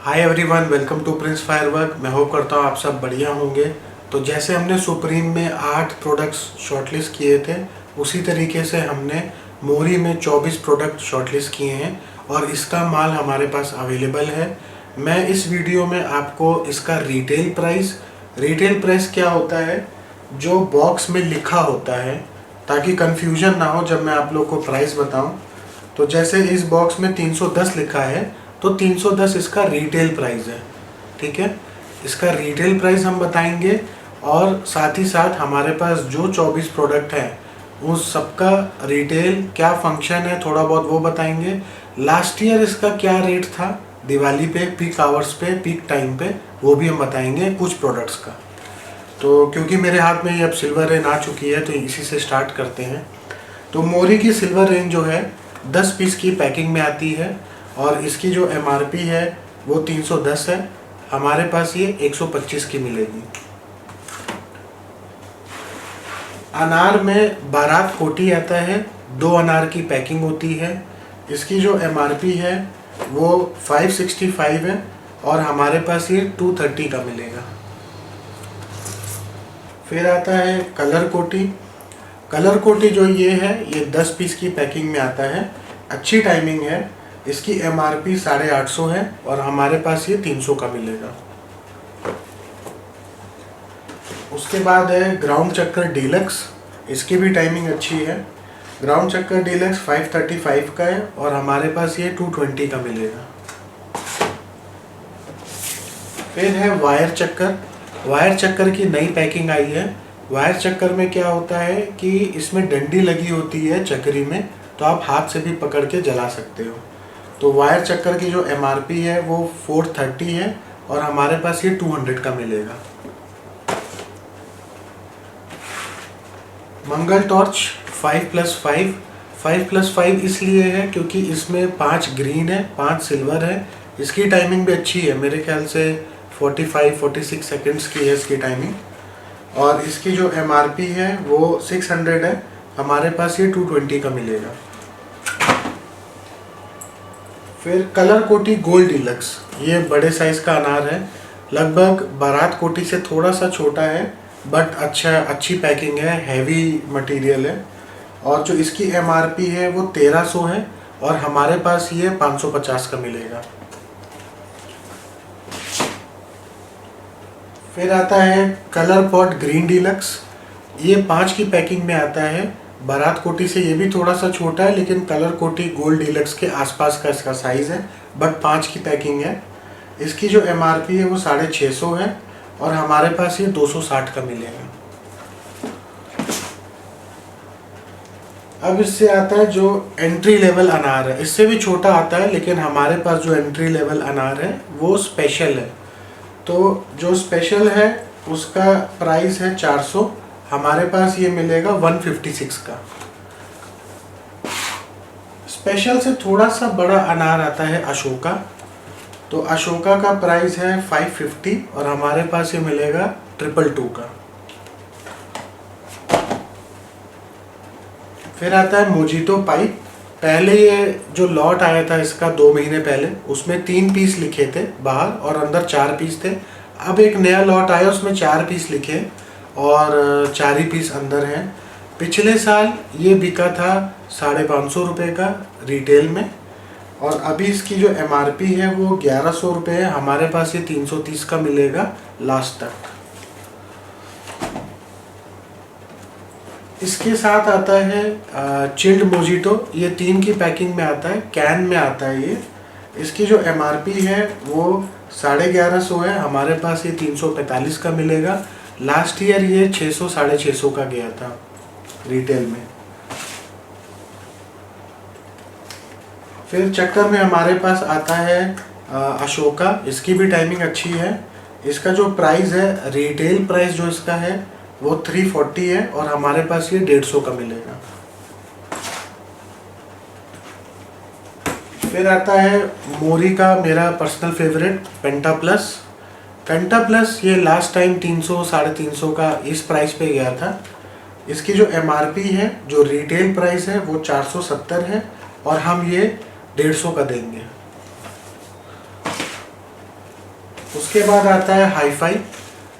Hi everyone, welcome to Prince Firework. मैं hope करता हूँ आप सब बढ़िया होंगे। तो जैसे हमने सुप्रीम में 8 प्रोडक्ट्स शॉर्टलिस्ट किए थे, उसी तरीके से हमने मोरी में 24 प्रोडक्ट शॉर्टलिस्ट किए हैं और इसका माल हमारे पास अवेलेबल है। मैं इस वीडियो में आपको इसका रिटेल प्राइस क्या होता है, जो बॉक्स में लिखा होता है, ताकि कन्फ्यूजन ना हो जब मैं आप लोग को प्राइस बताऊं। तो जैसे इस बॉक्स में 310 लिखा है, तो 310 इसका रिटेल प्राइस है। ठीक है, इसका रिटेल प्राइस हम बताएंगे और साथ ही साथ हमारे पास जो 24 प्रोडक्ट हैं उस सबका रिटेल क्या फंक्शन है थोड़ा बहुत वो बताएंगे। लास्ट ईयर इसका क्या रेट था दिवाली पे, पीक आवर्स पे, पीक टाइम पे, वो भी हम बताएंगे कुछ प्रोडक्ट्स का। तो क्योंकि मेरे हाथ में ये अब सिल्वर रेंज आ चुकी है तो इसी से स्टार्ट करते हैं। तो मोरी की सिल्वर रेंज जो है 10 पीस की पैकिंग में आती है और इसकी जो MRP है वो 310 है। हमारे पास ये 125 की मिलेगी। अनार में बारात कोटी आता है, 2 अनार की पैकिंग होती है। इसकी जो MRP है वो 565 है और हमारे पास ये 230 का मिलेगा। फिर आता है कलर कोटी जो ये है, ये 10 पीस की पैकिंग में आता है। अच्छी टाइमिंग है। इसकी MRP 850 है और हमारे पास ये 300 का मिलेगा। उसके बाद है ग्राउंड चक्कर डीलक्स। इसकी भी टाइमिंग अच्छी है। ग्राउंड चक्कर डीलक्स 535 का है और हमारे पास ये 220 का मिलेगा। फिर है वायर चक्कर की नई पैकिंग आई है। वायर चक्कर में क्या होता है कि इसमें डंडी लगी होती है चक्री में, तो आप हाथ से भी पकड़ के जला सकते हो। तो वायर चक्कर की जो MRP है वो 430 है और हमारे पास ये 200 का मिलेगा। मंगल टॉर्च 5+5 इसलिए है क्योंकि इसमें 5 ग्रीन है, 5 सिल्वर है। इसकी टाइमिंग भी अच्छी है, मेरे ख्याल से 45-46 सेकेंड्स की है इसकी टाइमिंग। और इसकी जो MRP है वो 600 है, हमारे पास ये 220 का मिलेगा। फिर कलर कोटी गोल्ड डीलक्स, ये बड़े साइज का अनार है, लगभग बारात कोटी से थोड़ा सा छोटा है, बट अच्छी पैकिंग है, हैवी मटेरियल है। और जो इसकी MRP है वो 1300 है और हमारे पास ये 550 का मिलेगा। फिर आता है कलर पॉट ग्रीन डीलक्स, ये 5 की पैकिंग में आता है। बारात कोटी से ये भी थोड़ा सा छोटा है, लेकिन कलर कोटी गोल्ड डीलक्स के आसपास का इसका साइज़ है, बट 5 की पैकिंग है। इसकी जो MRP है वो 650 है और हमारे पास ये 260 का मिलेगा। अब इससे आता है जो एंट्री लेवल अनार है, इससे भी छोटा आता है, लेकिन हमारे पास जो एंट्री लेवल अनार है वो स्पेशल है। तो जो स्पेशल है उसका प्राइस है 400, हमारे पास ये मिलेगा 156 का। स्पेशल से थोड़ा सा बड़ा अनार आता है अशोका, तो अशोका का प्राइस है 550 और हमारे पास ये मिलेगा 222 का। फिर आता है मोजितो पाइप। पहले ये जो लॉट आया था इसका 2 महीने पहले, उसमें 3 पीस लिखे थे बाहर और अंदर 4 पीस थे। अब एक नया लॉट आया, उसमें 4 पीस लिखे और 4 ही पीस अंदर हैं। पिछले साल ये बिका था 550 रुपये का रिटेल में और अभी इसकी जो MRP है वो 1100 रुपये है, हमारे पास ये 330 का मिलेगा लास्ट तक। इसके साथ आता है चिल्ड मोजिटो, ये 3 की पैकिंग में आता है, कैन में आता है ये। इसकी जो MRP है वो 1150 है, हमारे पास ये 345 का मिलेगा। लास्ट ईयर ये 600-650 का गया था रिटेल में। फिर चक्कर में हमारे पास आता है अशोका, इसकी भी टाइमिंग अच्छी है। इसका जो प्राइस है, रिटेल प्राइस जो इसका है वो 340 है और हमारे पास ये 150 का मिलेगा। फिर आता है मोरी का मेरा पर्सनल फेवरेट पेंटा प्लस, ये लास्ट टाइम 300-350 का इस प्राइस पे गया था। इसकी जो MRP है, जो रिटेल प्राइस है वो 470 है और हम ये 150 का देंगे। उसके बाद आता है हाई फाई।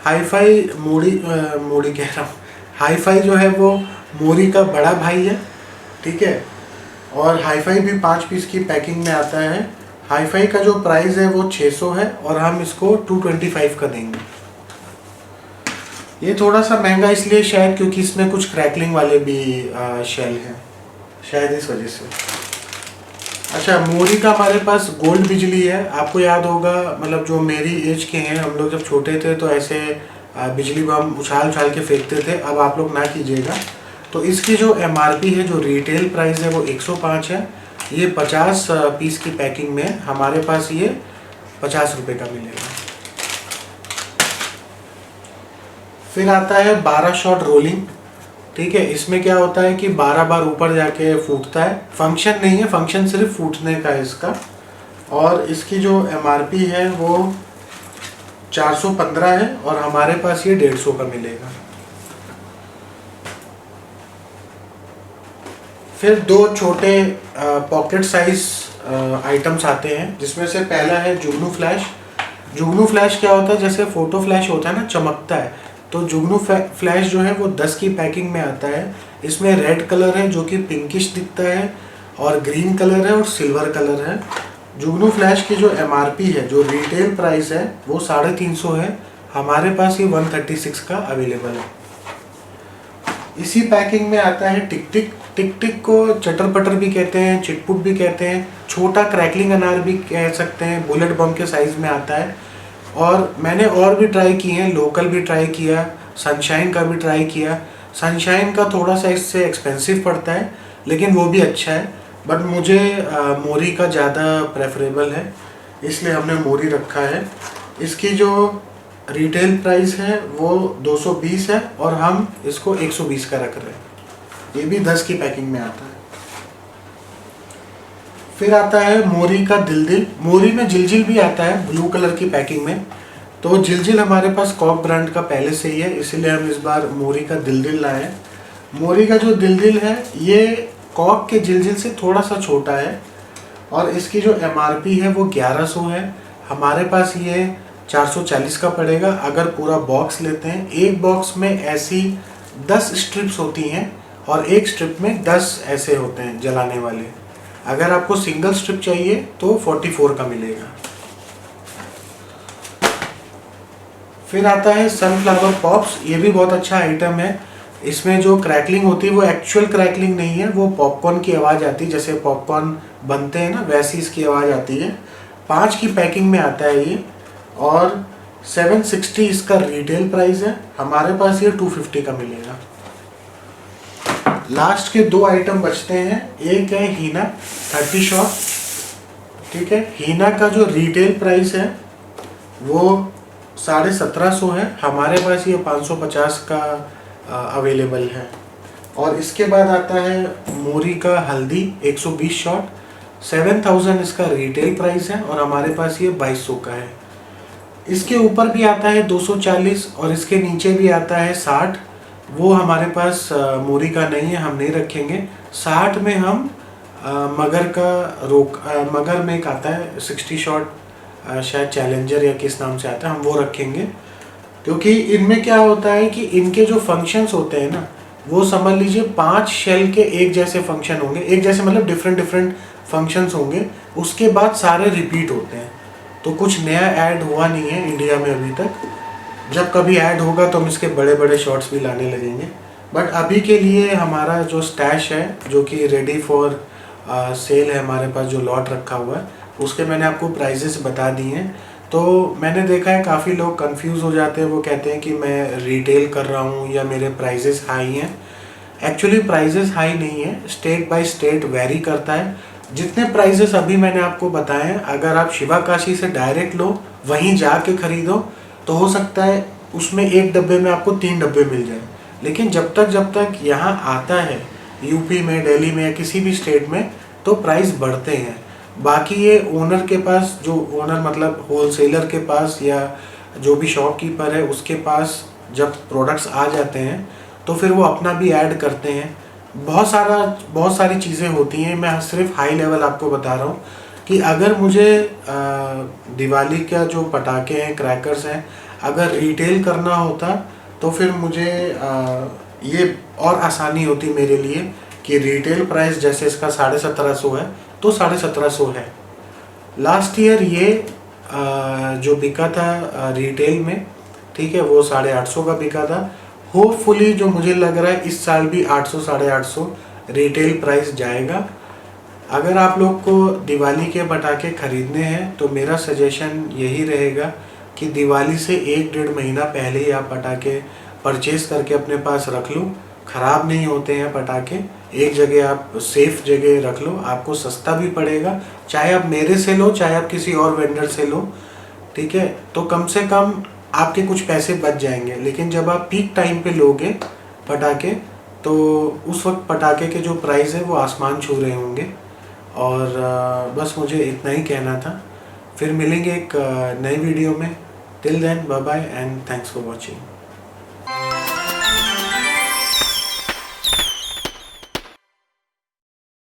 हाई फाई मोड़ी कह रहा हूँ, हाई फाई जो है वो मोरी का बड़ा भाई है, ठीक है। और हाई फाई भी 5 पीस की पैकिंग में आता है। हाई फाई का जो प्राइस है वो 600 है और हम इसको 225 का देंगे। ये थोड़ा सा महंगा इसलिए शायद क्योंकि इसमें कुछ क्रैकलिंग वाले भी शेल हैं, शायद इस वजह से। अच्छा, मोरी का हमारे पास गोल्ड बिजली है। आपको याद होगा, मतलब जो मेरी एज के हैं, हम लोग जब छोटे थे तो ऐसे बिजली बम उछाल उछाल के फेंकते थे। अब आप लोग ना कीजिएगा। तो इसकी जो MRP है, जो रिटेल प्राइस है वो 105 है। ये 50 पीस की पैकिंग में हमारे पास ये 50 रुपये का मिलेगा। फिर आता है 12 शॉट रोलिंग, ठीक है। इसमें क्या होता है कि 12 बार ऊपर जाके फूटता है। फंक्शन नहीं है, फंक्शन सिर्फ फूटने का है इसका। और इसकी जो MRP है वो 415 है और हमारे पास ये 150 का मिलेगा। फिर 2 छोटे पॉकेट साइज आइटम्स आते हैं, जिसमें से पहला है जुगनू फ्लैश। जुगनू फ्लैश क्या होता है, जैसे फोटो फ्लैश होता है ना, चमकता है। तो जुगनू फ्लैश जो है वो 10 की पैकिंग में आता है। इसमें रेड कलर है जो कि पिंकिश दिखता है, और ग्रीन कलर है और सिल्वर कलर है। जुगनू फ्लैश की जो MRP है, जो रिटेल प्राइस है वो 350 है। हमारे पास ये 136 का अवेलेबल है। इसी पैकिंग में आता है टिक टिक। टिक टिक को चटर पटर भी कहते हैं, चिटपुट भी कहते हैं, छोटा क्रैकलिंग अनार भी कह सकते हैं। बुलेट बम के साइज में आता है। और मैंने और भी ट्राई किए हैं, लोकल भी ट्राई किया, सनशाइन का भी ट्राई किया। सनशाइन का थोड़ा सा इससे एक्सपेंसिव पड़ता है, लेकिन वो भी अच्छा है। बट मुझे मोरी का ज़्यादा प्रेफरेबल है, इसलिए हमने मोरी रखा है। इसकी जो रिटेल प्राइस है वो 220 है और हम इसको 120 का रख रहे हैं। ये भी 10 की पैकिंग में आता है। फिर आता है मोरी का दिल। मोरी में जिलजिल भी आता है ब्लू कलर की पैकिंग में। तो जिलजिल हमारे पास कॉक ब्रांड का पहले से ही है, इसलिए हम इस बार मोरी का दिल लाए हैं। मोरी का जो दिल है ये कॉक के जिलजिल से थोड़ा सा छोटा है और इसकी जो MRP है वो 1100 है। हमारे पास ये 440 का पड़ेगा अगर पूरा बॉक्स लेते हैं। एक बॉक्स में ऐसी 10 स्ट्रिप्स होती हैं और एक स्ट्रिप में 10 ऐसे होते हैं जलाने वाले। अगर आपको सिंगल स्ट्रिप चाहिए तो 44 का मिलेगा। फिर आता है सनफ्लावर पॉप्स। ये भी बहुत अच्छा आइटम है। इसमें जो क्रैकलिंग होती है वो एक्चुअल क्रैकलिंग नहीं है, वो पॉपकॉर्न की आवाज़ आती है, जैसे पॉपकॉर्न बनते हैं ना वैसी इसकी आवाज़ आती है। 5 की पैकिंग में आता है ये और 760 इसका रिटेल प्राइस है। हमारे पास ये 250 का मिलेगा। लास्ट के 2 आइटम बचते हैं। एक है हीना 30 शॉट, ठीक है। हीना का जो रिटेल प्राइस है वो 1750 है। हमारे पास ये 550 का अवेलेबल है। और इसके बाद आता है मोरी का हल्दी 120 शॉट, 7000 इसका रिटेल प्राइस है और हमारे पास ये 2200 का है। इसके ऊपर भी आता है 240 और इसके नीचे भी आता है 60। वो हमारे पास मोरी का नहीं है, हम नहीं रखेंगे। 60 में हम मगर में एक आता है 60 शॉट, शायद चैलेंजर या किस नाम से आता है, हम वो रखेंगे। क्योंकि इनमें क्या होता है कि इनके जो फंक्शंस होते हैं ना, वो समझ लीजिए 5 शेल के एक जैसे फंक्शन होंगे। एक जैसे मतलब डिफरेंट फंक्शंस होंगे, उसके बाद सारे रिपीट होते हैं। तो कुछ नया ऐड हुआ नहीं है इंडिया में अभी तक। जब कभी ऐड होगा तो हम इसके बड़े बड़े शॉट्स भी लाने लगेंगे। बट अभी के लिए हमारा जो स्टैश है, जो कि रेडी फॉर सेल है, हमारे पास जो लॉट रखा हुआ है, उसके मैंने आपको प्राइजेस बता दिए हैं। तो मैंने देखा है काफ़ी लोग कंफ्यूज हो जाते हैं, वो कहते हैं कि मैं रिटेल कर रहा हूँ या मेरे प्राइजेस हाई हैं। एक्चुअली प्राइजेस हाई नहीं है, स्टेट बाय स्टेट वेरी करता है। जितने प्राइजेस अभी मैंने आपको बताए हैं, अगर आप शिवाकाशी से डायरेक्ट लो, वहीं जाके खरीदो, तो हो सकता है उसमें एक डब्बे में आपको 3 डब्बे मिल जाए। लेकिन जब तक यहाँ आता है यूपी में, दिल्ली में या किसी भी स्टेट में, तो प्राइस बढ़ते हैं। बाकी ये ओनर के पास, जो ओनर मतलब होलसेलर के पास या जो भी शॉपकीपर है उसके पास जब प्रोडक्ट्स आ जाते हैं तो फिर वो अपना भी ऐड करते हैं। बहुत सारी चीज़ें होती हैं। मैं सिर्फ हाई लेवल आपको बता रहा हूँ। कि अगर मुझे दिवाली का जो पटाखे हैं, क्रैकर्स हैं, अगर रिटेल करना होता तो फिर मुझे ये और आसानी होती मेरे लिए कि रिटेल प्राइस जैसे इसका 1750 है तो 1750 है। लास्ट ईयर ये जो बिका था रिटेल में, ठीक है, वो 850 का बिका था। होपफुली जो मुझे लग रहा है इस साल भी 800 850 रिटेल प्राइस जाएगा। अगर आप लोग को दिवाली के पटाखे खरीदने हैं तो मेरा सजेशन यही रहेगा कि दिवाली से 1-1.5 महीना पहले ही आप पटाखे परचेज करके अपने पास रख लो। ख़राब नहीं होते हैं पटाखे, एक जगह आप सेफ जगह रख लो, आपको सस्ता भी पड़ेगा। चाहे आप मेरे से लो, चाहे आप किसी और वेंडर से लो, ठीक है, तो कम से कम आपके कुछ पैसे बच जाएंगे। लेकिन जब आप पीक टाइम पे लोगे पटाखे तो उस वक्त पटाखे के जो प्राइस है वो आसमान छू रहे होंगे। और बस मुझे इतना ही कहना था। फिर मिलेंगे एक नई वीडियो में। Till then bye bye and thanks for watching.